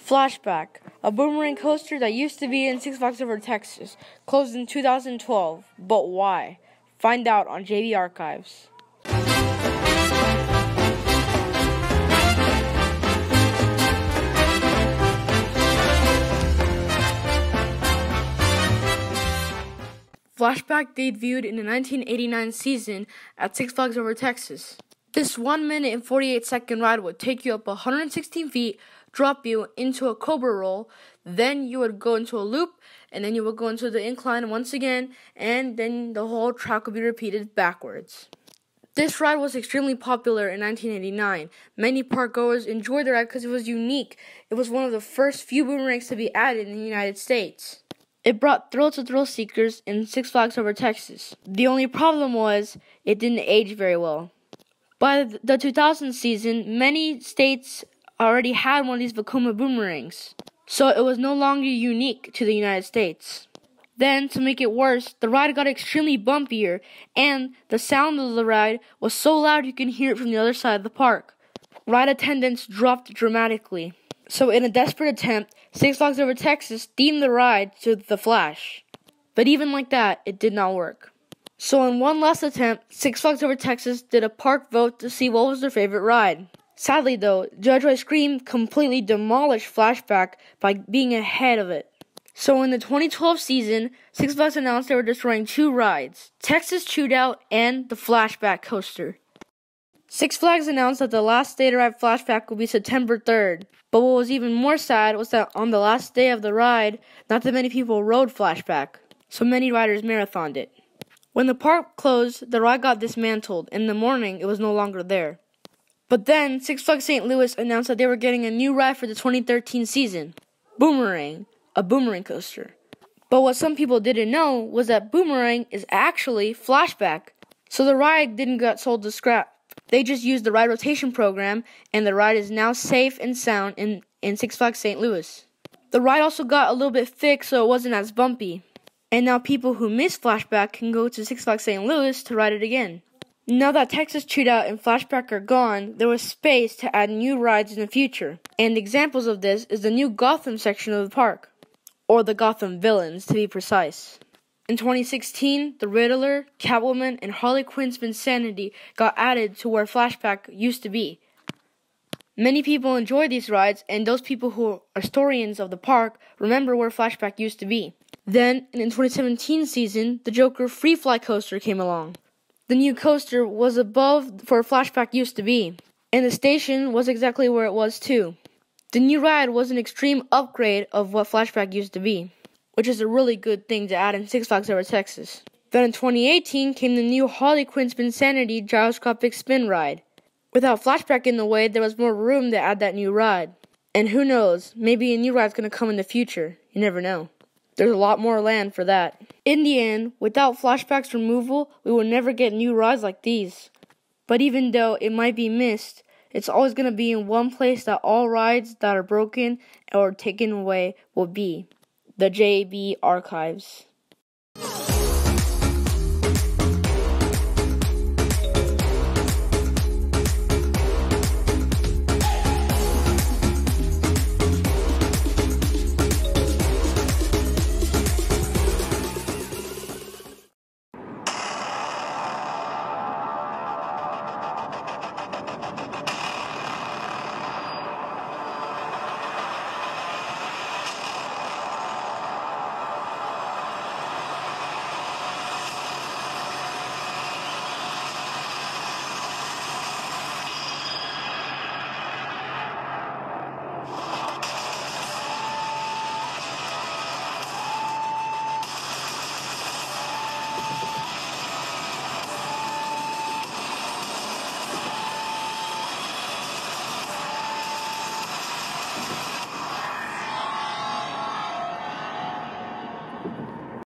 Flashback, a boomerang coaster that used to be in Six Flags Over Texas, closed in 2012. But why? Find out on JB Archives. Flashback debuted in the 1989 season at Six Flags Over Texas. This 1 minute and 48-second ride would take you up 116 feet, drop you into a cobra roll, then you would go into a loop, and then you would go into the incline once again, and then the whole track would be repeated backwards. This ride was extremely popular in 1989. Many park goers enjoyed the ride because it was unique. It was one of the first few boomerangs to be added in the United States. It brought thrill to thrill seekers in Six Flags Over Texas. The only problem was it didn't age very well. By the 2000 season, many states already had one of these Vekoma boomerangs, so it was no longer unique to the United States. Then, to make it worse, the ride got extremely bumpier, and the sound of the ride was so loud you can hear it from the other side of the park. Ride attendance dropped dramatically. So in a desperate attempt, Six Flags Over Texas themed the ride to The Flash. But even like that, it did not work. So in one last attempt, Six Flags Over Texas did a park vote to see what was their favorite ride. Sadly though, Judge Ice Cream completely demolished Flashback by being ahead of it. So in the 2012 season, Six Flags announced they were destroying two rides, Texas Chewed Out and the Flashback Coaster. Six Flags announced that the last day to ride Flashback would be September 3rd. But what was even more sad was that on the last day of the ride, not that many people rode Flashback, so many riders marathoned it. When the park closed, the ride got dismantled. In the morning, it was no longer there. But then, Six Flags St. Louis announced that they were getting a new ride for the 2013 season, Boomerang, a boomerang coaster. But what some people didn't know was that Boomerang is actually Flashback. So the ride didn't get sold to scrap. They just used the ride rotation program, and the ride is now safe and sound in Six Flags St. Louis. The ride also got a little bit fixed so it wasn't as bumpy. And now people who miss Flashback can go to Six Flags St. Louis to ride it again. Now that Texas Chewed Out and Flashback are gone, there was space to add new rides in the future. And examples of this is the new Gotham section of the park. Or the Gotham villains, to be precise. In 2016, the Riddler, Catwoman, and Harley Quinn's Insanity got added to where Flashback used to be. Many people enjoy these rides, and those people who are historians of the park remember where Flashback used to be. Then, in the 2017 season, the Joker Free Fly coaster came along. The new coaster was above where Flashback used to be, and the station was exactly where it was too. The new ride was an extreme upgrade of what Flashback used to be, which is a really good thing to add in Six Flags Over Texas. Then in 2018 came the new Harley Quinn's Insanity gyroscopic spin ride. Without Flashback in the way, there was more room to add that new ride. And who knows, maybe a new ride's going to come in the future. You never know. There's a lot more land for that. In the end, without Flashback's removal, we will never get new rides like these. But even though it might be missed, it's always going to be in one place that all rides that are broken or taken away will be. The JB Archives.